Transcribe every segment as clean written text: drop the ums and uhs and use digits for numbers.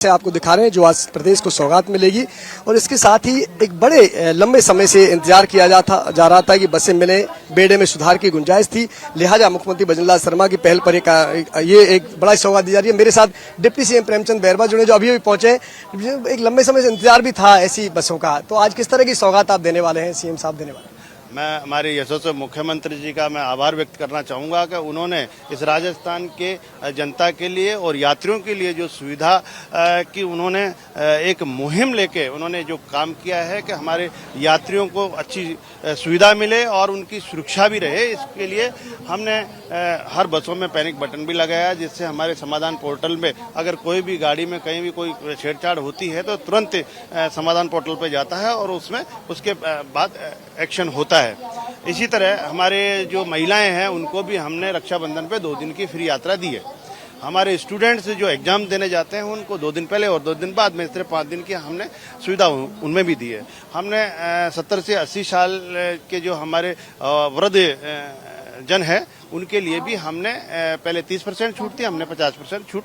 से आपको दिखा रहे हैं जो आज प्रदेश को सौगात मिलेगी। और इसके साथ ही एक बड़े लंबे समय से इंतजार किया जा रहा था कि बसें मिले, बेड़े में सुधार की गुंजाइश थी, लिहाजा मुख्यमंत्री भजनलाल शर्मा की पहल पर ये एक बड़ा सौगात दी जा रही है। मेरे साथ डिप्टी सीएम प्रेमचंद बैरवा जुड़े जो अभी पहुंचे। एक लंबे समय से इंतजार भी था ऐसी बसों का, तो आज किस तरह की सौगात आप देने वाले हैं, सीएम साहब देने वाले हैं? मैं हमारे यशस्वी मुख्यमंत्री जी का मैं आभार व्यक्त करना चाहूँगा कि उन्होंने इस राजस्थान के जनता के लिए और यात्रियों के लिए जो सुविधा की उन्होंने एक मुहिम लेके उन्होंने जो काम किया है कि हमारे यात्रियों को अच्छी सुविधा मिले और उनकी सुरक्षा भी रहे। इसके लिए हमने हर बसों में पैनिक बटन भी लगाया, जिससे हमारे समाधान पोर्टल में अगर कोई भी गाड़ी में कहीं भी कोई छेड़छाड़ होती है तो तुरंत समाधान पोर्टल पर जाता है और उसमें उसके बाद एक्शन होता है। इसी तरह हमारे जो महिलाएं हैं उनको भी हमने रक्षाबंधन पे 2 दिन की फ्री यात्रा दी है। हमारे स्टूडेंट्स जो एग्जाम देने जाते हैं उनको 2 दिन पहले और 2 दिन बाद में, इस तरह 5 दिन की हमने सुविधा उनमें भी दी है। हमने 70 से 80 साल के जो हमारे वृद्ध जन है उनके लिए भी हमने पहले 30% छूट थी, हमने 50% छूट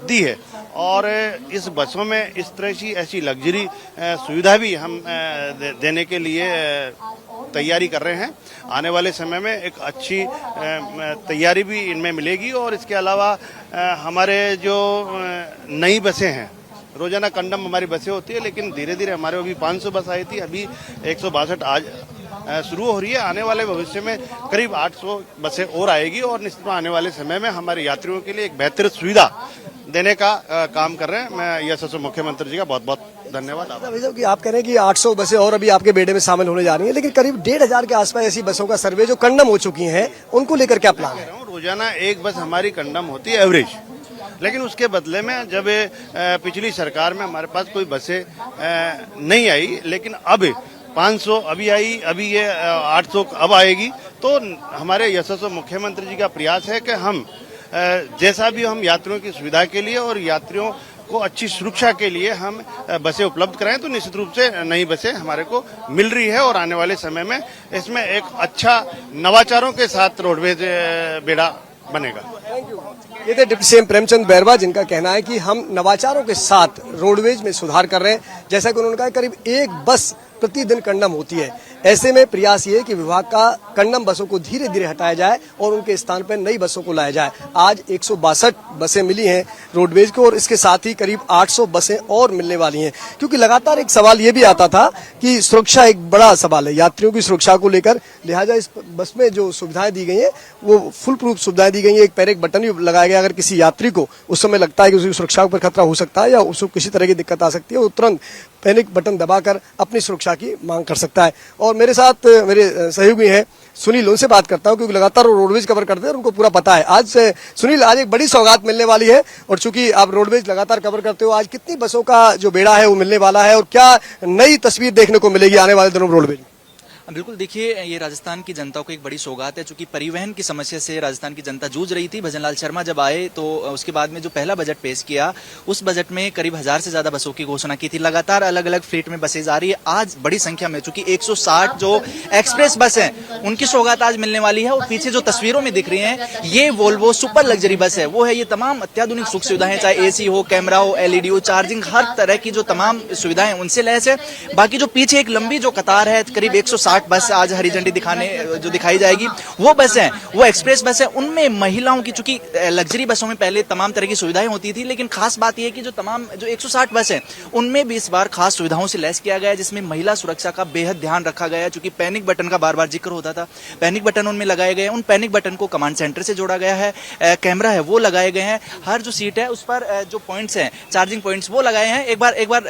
दी है। और इस बसों में इस तरह की ऐसी लग्जरी सुविधा भी हम देने के लिए तैयारी कर रहे हैं। आने वाले समय में एक अच्छी तैयारी भी इनमें मिलेगी। और इसके अलावा हमारे जो नई बसें हैं, रोजाना कंडम हमारी बसें होती है, लेकिन धीरे धीरे हमारे अभी 500 बस आई थी, अभी 162 आज शुरू हो रही है। आने वाले भविष्य में करीब 800 बसें और आएगी और निश्चित आने वाले समय में हमारे यात्रियों के लिए एक बेहतर सुविधा देने का काम कर रहे हैं। मैं यशस्वी मुख्यमंत्री जी का बहुत बहुत धन्यवाद। कि आप कह रहे हैं कि 800 बसें और अभी आपके बेड़े में शामिल होने जा रही हैं, लेकिन करीब 1500 के आसपास ऐसी बसों का सर्वे जो कंडम हो चुकी हैं, उनको लेकर क्या प्लान है? रोजाना एक बस हमारी कंडम होती है एवरेज, लेकिन उसके बदले में जब पिछली सरकार में हमारे पास कोई बसें नहीं आई, लेकिन अब 500 अभी आई, अभी ये 800 अब आएगी। तो हमारे यशस्वी मुख्यमंत्री जी का प्रयास है कि हम जैसा भी हम यात्रियों की सुविधा के लिए और यात्रियों को अच्छी सुरक्षा के लिए हम बसें उपलब्ध कराएं। तो निश्चित रूप से नई बसें हमारे को मिल रही है और आने वाले समय में इसमें एक अच्छा नवाचारों के साथ रोडवेज बेड़ा बनेगा। ये थे डिप्टी सीएम प्रेमचंद बैरवा, जिनका कहना है कि हम नवाचारों के साथ रोडवेज में सुधार कर रहे हैं। जैसा कि उन्होंने कहा, करीब 1 बस प्रतिदिन कंडम होती है। ऐसे में प्रयास ये है कि विभाग का कंडम बसों को धीरे धीरे हटाया जाए और उनके स्थान पर नई बसों को लाया जाए। आज 162 बसें मिली हैं रोडवेज को और इसके साथ ही करीब 800 बसें और मिलने वाली हैं, क्योंकि लगातार एक सवाल ये भी आता था कि सुरक्षा एक बड़ा सवाल है, यात्रियों की सुरक्षा को लेकर। लिहाजा इस बस में जो सुविधाएं दी गई हैं वो फुल प्रूफ सुविधाएं दी गई हैं। एक पैनिक बटन भी लगाया गया, अगर किसी यात्री को उस समय लगता है कि उसकी सुरक्षा पर खतरा हो सकता है या उसको किसी तरह की दिक्कत आ सकती है, वो तुरंत पैनिक बटन दबाकर अपनी सुरक्षा की मांग कर सकता है। और मेरे साथ मेरे सहयोगी हैं सुनील, उनसे बात करता हूं क्योंकि लगातार वो रोडवेज कवर करते हैं और उनको पूरा पता है। आज सुनील, आज एक बड़ी सौगात मिलने वाली है और चूंकि आप रोडवेज लगातार कवर करते हो, आज कितनी बसों का जो बेड़ा है वो मिलने वाला है और क्या नई तस्वीर देखने को मिलेगी आने वाले दिनों में रोडवेज? बिल्कुल, देखिए, ये राजस्थान की जनता को एक बड़ी सौगात है, चूंकि परिवहन की समस्या से राजस्थान की जनता जूझ रही थी। भजनलाल शर्मा जब आए तो उसके बाद में जो पहला बजट पेश किया, उस बजट में करीब 1000 से ज्यादा बसों की घोषणा की थी। लगातार अलग अलग फ्लीट में बसें जा रही है। आज बड़ी संख्या में, चूंकि 160 जो एक्सप्रेस बस हैं उनकी सौगात आज मिलने वाली है। और पीछे जो तस्वीरों में दिख रही है, ये वोल्वो सुपर लग्जरी बस है। वो है ये तमाम अत्याधुनिक सुख सुविधाएं, चाहे एसी हो, कैमरा हो, एलईडी हो, चार्जिंग, हर तरह की जो तमाम सुविधाएं उनसे लैस है। बाकी जो पीछे एक लंबी जो कतार है, करीब 160 बस आज हरी झंडी दिखाई जाएगी, वो बस है, वो एक्सप्रेस बस है। उनमें महिलाओं की, चूंकि लग्जरी बसों में पहले तमाम तरह की सुविधाएं होती थी, लेकिन खास बात यह है कि जो 160 बस है उनमें भी इस बार खास सुविधाओं से लैस किया गया है, जिसमें महिला सुरक्षा का बेहद ध्यान रखा गया है। चूंकि पैनिक बटन का बार बार जिक्र होता था, पैनिक बटन उनमें लगाए गए हैं। उन पैनिक बटन को कमांड सेंटर से जोड़ा गया है, कैमरा है वो लगाए गए हैं, हर जो सीट है उस पर जो पॉइंट्स हैं, चार्जिंग पॉइंट्स, वो लगाए हैं। एक बार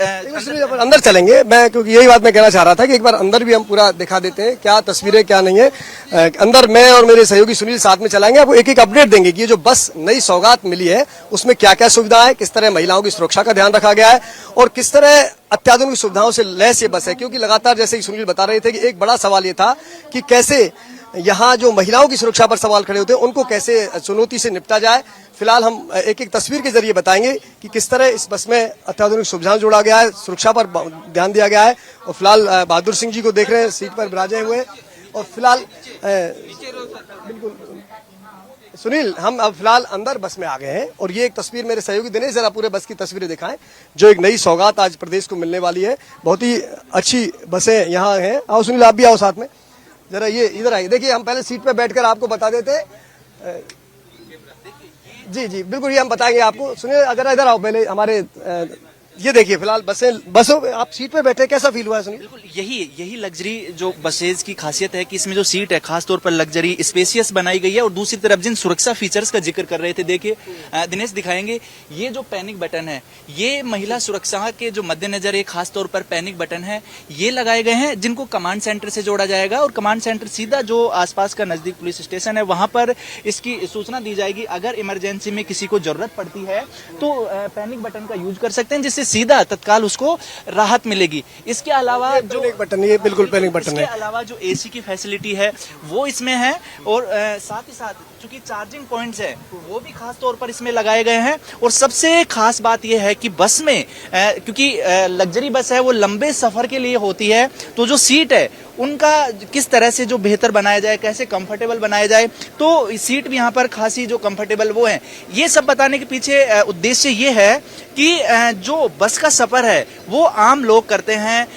अंदर चलेंगे, मैं क्योंकि यही बात मैं कहना चाह रहा था कि एक बार अंदर भी हम पूरा दिखा देते हैं क्या तस्वीरें क्या नहीं है। अंदर मैं और मेरे सहयोगी सुनील साथ में चलाएंगे, आपको एक एक अपडेट देंगे कि ये जो बस नई सौगात मिली है उसमें क्या क्या सुविधा है, किस तरह महिलाओं की सुरक्षा का ध्यान रखा गया है और किस तरह अत्याधुनिक सुविधाओं से लैस ये बस है। क्योंकि लगातार, जैसे कि सुनील बता रहे थे, कि एक बड़ा सवाल ये था कि कैसे यहाँ जो महिलाओं की सुरक्षा पर सवाल खड़े होते हैं उनको कैसे चुनौती से निपटा जाए। फिलहाल हम एक एक तस्वीर के जरिए बताएंगे कि किस तरह इस बस में अत्याधुनिक सुविधाएं जोड़ा गया है, सुरक्षा पर ध्यान दिया गया है। और फिलहाल बहादुर सिंह जी को देख रहे हैं सीट पर विराजे हुए। और फिलहाल बिल्कुल सुनील, हम अब फिलहाल अंदर बस में आ गए हैं और ये एक तस्वीर मेरे सहयोगी दिनेश जरा पूरे बस की तस्वीरें दिखाएं, जो एक नई सौगात आज प्रदेश को मिलने वाली है। बहुत ही अच्छी बसें यहाँ हैं। आओ सुनील, आप भी आओ साथ में जरा, ये इधर आइए। देखिए, हम पहले सीट पे बैठकर आपको बता देते। जी जी बिल्कुल, ये हम बताएंगे आपको। सुनील अगर इधर आओ पहले हमारे, ये देखिए फिलहाल बसों पे आप सीट पे बैठे, कैसा फील हुआ है सुनील? बिल्कुल यही लग्जरी जो बसेज की खासियत है कि इसमें जो सीट है खास तौर पर लग्जरी स्पेसियस बनाई गई है। और दूसरी तरफ जिन सुरक्षा फीचर्स का जिक्र कर रहे थे, देखिए दिनेश दिखाएंगे, ये जो पैनिक बटन है, ये महिला सुरक्षा के जो मद्देनजर एक खास तौर पर पैनिक बटन है, ये लगाए गए हैं जिनको कमांड सेंटर से जोड़ा जाएगा। और कमांड सेंटर सीधा जो आसपास का नजदीक पुलिस स्टेशन है वहां पर इसकी सूचना दी जाएगी। अगर इमरजेंसी में किसी को जरूरत पड़ती है तो पैनिक बटन का यूज कर सकते हैं, जिससे सीधा तत्काल उसको राहत मिलेगी। इसके अलावा जो पैनिक बटन, ये बिल्कुल पैनिक बटन है। इसके अलावा जो एसी की फैसिलिटी है वो इसमें है। और साथ ही साथ चूंकि चार्जिंग पॉइंट्स है वो भी खास तौर पर इसमें लगाए गए हैं। और सबसे खास बात यह है कि बस में क्योंकि लग्जरी बस है वो लंबे सफर के लिए होती है, तो जो सीट है उनका किस तरह से जो बेहतर बनाया जाए, कैसे कंफर्टेबल बनाया जाए, तो सीट भी यहाँ पर खासी जो कंफर्टेबल वो है। ये सब बताने के पीछे उद्देश्य ये है कि जो बस का सफर है वो आम लोग करते हैं,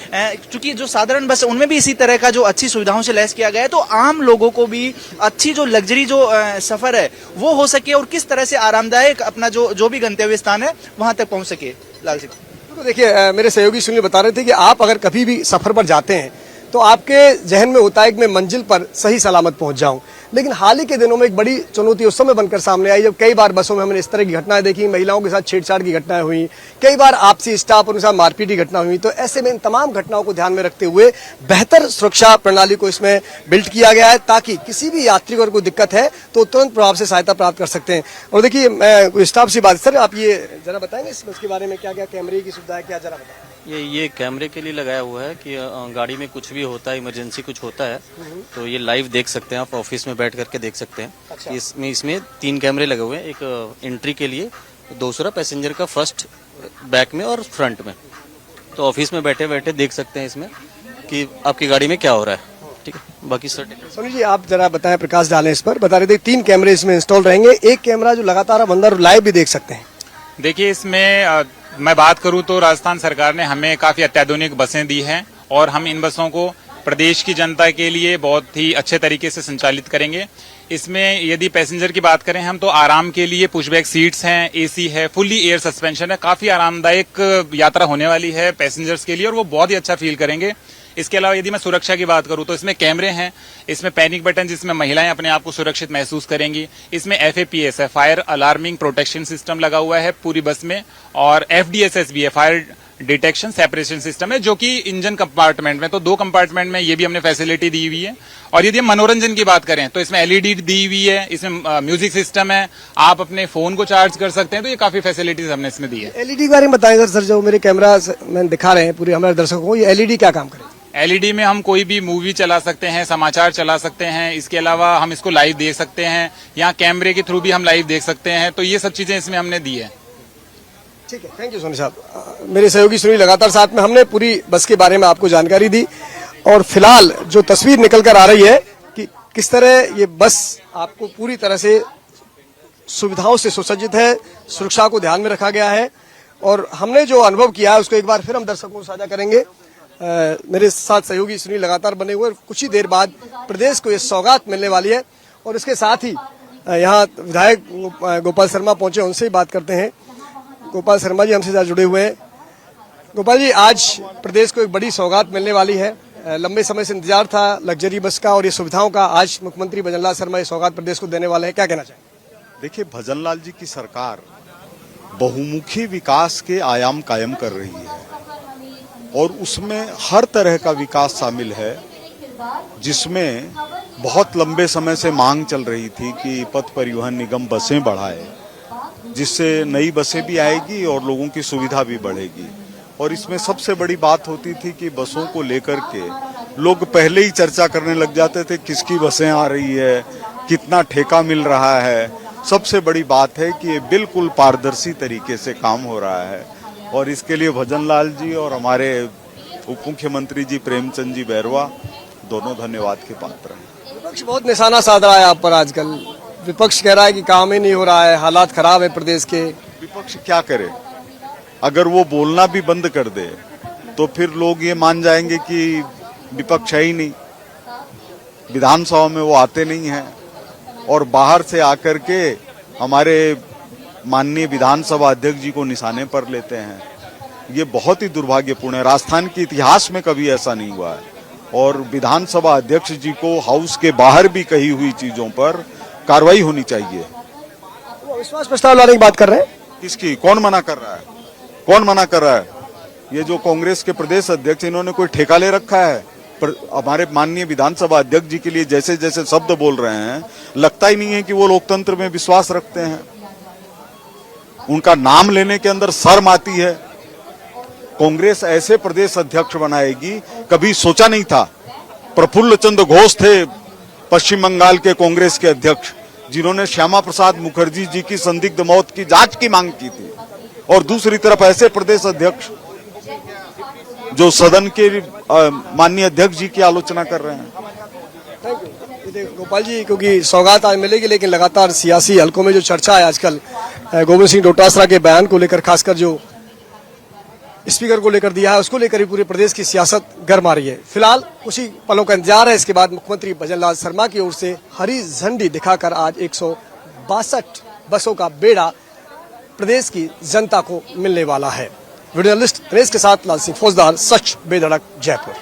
क्योंकि जो साधारण बस है उनमें भी इसी तरह का जो अच्छी सुविधाओं से लैस किया गया है, तो आम लोगों को भी अच्छी जो लग्जरी जो सफर है वो हो सके और किस तरह से आरामदायक अपना जो भी गंतव्य स्थान है वहां तक पहुंच सके। लाल सिंह, तो देखिए, मेरे सहयोगी सुनील बता रहे थे कि आप अगर कभी भी सफर पर जाते हैं तो आपके जहन में होता है कि मैं मंजिल पर सही सलामत पहुंच जाऊं। लेकिन हाल ही के दिनों में एक बड़ी चुनौती उस समय बनकर सामने आई जब कई बार बसों में हमने इस तरह की घटनाएं देखी, महिलाओं के साथ छेड़छाड़ की घटनाएं हुई, कई बार आपसी स्टाफ और उनके साथ मारपीट की घटना हुई। तो ऐसे में इन तमाम घटनाओं को ध्यान में रखते हुए बेहतर सुरक्षा प्रणाली को इसमें बिल्ड किया गया है, ताकि किसी भी यात्री को अगर कोई दिक्कत है तो तुरंत प्रभाव से सहायता प्राप्त कर सकते हैं। और देखिए, मैं स्टाफ से बात, सर आप ये जरा बताएंगे इस बस के बारे में, क्या क्या कैमरे की सुविधा है, क्या जरा बताएं। ये कैमरे के लिए लगाया हुआ है कि गाड़ी में कुछ भी होता है, इमरजेंसी कुछ होता है तो ये लाइव देख सकते हैं, आप ऑफिस में बैठ करके देख सकते हैं। अच्छा। इसमें 3 कैमरे लगे हुए हैं, एक एंट्री के लिए, दूसरा पैसेंजर का फर्स्ट बैक में और फ्रंट में। तो ऑफिस में बैठे बैठे देख सकते हैं इसमें कि आपकी गाड़ी में क्या हो रहा है। ठीक है, बाकी सर सोनी जी आप जरा बताएं, प्रकाश डालें इस पर। बता रहे थे 3 कैमरे इसमें इंस्टॉल रहेंगे, एक कैमरा जो लगातार आप अंदर लाइव भी देख सकते हैं। देखिए, इसमें मैं बात करूं तो राजस्थान सरकार ने हमें काफी अत्याधुनिक बसें दी हैं और हम इन बसों को प्रदेश की जनता के लिए बहुत ही अच्छे तरीके से संचालित करेंगे। इसमें यदि पैसेंजर की बात करें हम तो आराम के लिए पुशबैक सीट्स हैं, एसी है, फुल्ली एयर सस्पेंशन है, काफी आरामदायक यात्रा होने वाली है पैसेंजर्स के लिए और वो बहुत ही अच्छा फील करेंगे। इसके अलावा यदि मैं सुरक्षा की बात करूं तो इसमें कैमरे हैं, इसमें पैनिक बटन जिसमें महिलाएं अपने आप को सुरक्षित महसूस करेंगी, इसमें FAPS है, फायर अलार्मिंग प्रोटेक्शन सिस्टम लगा हुआ है पूरी बस में, और FDSS भी है, फायर डिटेक्शन सेपरेशन सिस्टम है, जो कि इंजन कंपार्टमेंट में, तो 2 कंपार्टमेंट में ये भी हमने फैसिलिटी दी हुई है। और यदि हम मनोरंजन की बात करें तो इसमें LED दी हुई है, इसमें म्यूजिक सिस्टम है, आप अपने फोन को चार्ज कर सकते हैं, तो ये काफी फैसिलिटीज हमने इसमें दी है। LED के बारे में बताएं सर, जो मेरे कैमरा मैन दिखा रहे हैं पूरे हमारे दर्शकों को, ये LED क्या काम करेगा? LED में हम कोई भी मूवी चला सकते हैं, समाचार चला सकते हैं, इसके अलावा हम इसको लाइव देख सकते हैं, यहाँ कैमरे के थ्रू भी हम लाइव देख सकते हैं, तो ये सब चीजें इसमें हमने दी है। ठीक है, थैंक यू सोनी साहब। मेरे सहयोगी सुनील लगातार साथ में, हमने पूरी बस के बारे में आपको जानकारी दी और फिलहाल जो तस्वीर निकल कर आ रही है कि किस तरह ये बस आपको पूरी तरह से सुविधाओं से सुसज्जित है, सुरक्षा को ध्यान में रखा गया है और हमने जो अनुभव किया है उसको एक बार फिर हम दर्शकों को साझा करेंगे। मेरे साथ सहयोगी सुनील लगातार बने हुए, कुछ ही देर बाद प्रदेश को ये सौगात मिलने वाली है। और इसके साथ ही यहाँ विधायक गोपाल शर्मा पहुंचे, उनसे ही बात करते हैं। गोपाल शर्मा जी हमसे ज़्यादा जुड़े हुए हैं। गोपाल जी, आज प्रदेश को एक बड़ी सौगात मिलने वाली है, लंबे समय से इंतजार था लग्जरी बस का और ये सुविधाओं का, आज मुख्यमंत्री भजनलाल शर्मा ये सौगात प्रदेश को देने वाले हैं, क्या कहना चाहेंगे? देखिए, भजनलाल जी की सरकार बहुमुखी विकास के आयाम कायम कर रही है और उसमें हर तरह का विकास शामिल है, जिसमें बहुत लंबे समय से मांग चल रही थी कि पथ परिवहन निगम बसें बढ़ाए, जिससे नई बसें भी आएगी और लोगों की सुविधा भी बढ़ेगी। और इसमें सबसे बड़ी बात होती थी कि बसों को लेकर के लोग पहले ही चर्चा करने लग जाते थे, किसकी बसें आ रही है, कितना ठेका मिल रहा है। सबसे बड़ी बात है कि ये बिल्कुल पारदर्शी तरीके से काम हो रहा है और इसके लिए भजनलाल जी और हमारे उप मुख्यमंत्री जी प्रेमचंद जी बैरवा दोनों धन्यवाद के पात्र हैं। विपक्ष बहुत निशाना साध रहा है आप पर आजकल, विपक्ष कह रहा है कि काम ही नहीं हो रहा है, हालात खराब है प्रदेश के। विपक्ष क्या करे? अगर वो बोलना भी बंद कर दे तो फिर लोग ये मान जाएंगे कि विपक्ष है ही नहीं, विधानसभा में वो आते नहीं हैं और बाहर से आकर के हमारे माननीय विधानसभा अध्यक्ष जी को निशाने पर लेते हैं। ये बहुत ही दुर्भाग्यपूर्ण है। राजस्थान के इतिहास में कभी ऐसा नहीं हुआ है और विधानसभा अध्यक्ष जी को हाउस के बाहर भी कही हुई चीजों पर कार्रवाई होनी चाहिए। वो विश्वास प्रस्ताव लाने की बात कर रहे हैं। किसकी? कौन मना कर रहा है? कौन मना कर रहा है? ये जो कांग्रेस के प्रदेश अध्यक्ष, इन्होंने कोई ठेका ले रखा है? हमारे माननीय विधानसभा अध्यक्ष जी के लिए जैसे जैसे शब्द बोल रहे हैं, लगता ही नहीं है कि वो लोकतंत्र में विश्वास रखते हैं। उनका नाम लेने के अंदर शर्म आती है। कांग्रेस ऐसे प्रदेश अध्यक्ष बनाएगी, कभी सोचा नहीं था। प्रफुल्ल चंद्र घोष थे पश्चिम बंगाल के कांग्रेस के अध्यक्ष, जिन्होंने श्यामा प्रसाद मुखर्जी जी की संदिग्ध मौत की जांच की मांग की थी, और दूसरी तरफ ऐसे प्रदेश अध्यक्ष जो सदन के माननीय अध्यक्ष जी की आलोचना कर रहे हैं। थैंक यू गोपाल जी, क्योंकि सौगात आज मिलेगी, लेकिन लगातार सियासी हलकों में जो चर्चा है आजकल गोविंद सिंह डोटासरा के बयान को लेकर, खासकर जो स्पीकर को लेकर दिया है, उसको लेकर ही पूरे प्रदेश की सियासत गर्म आ रही है। फिलहाल कुछ ही पलों का इंतजार है। इसके बाद मुख्यमंत्री भजनलाल शर्मा की ओर से हरी झंडी दिखाकर आज 162 बसों का बेड़ा प्रदेश की जनता को मिलने वाला है। वीडियो जर्नलिस्ट नरेश के साथ लाल सिंह फौजदार, सच बेधड़क, जयपुर।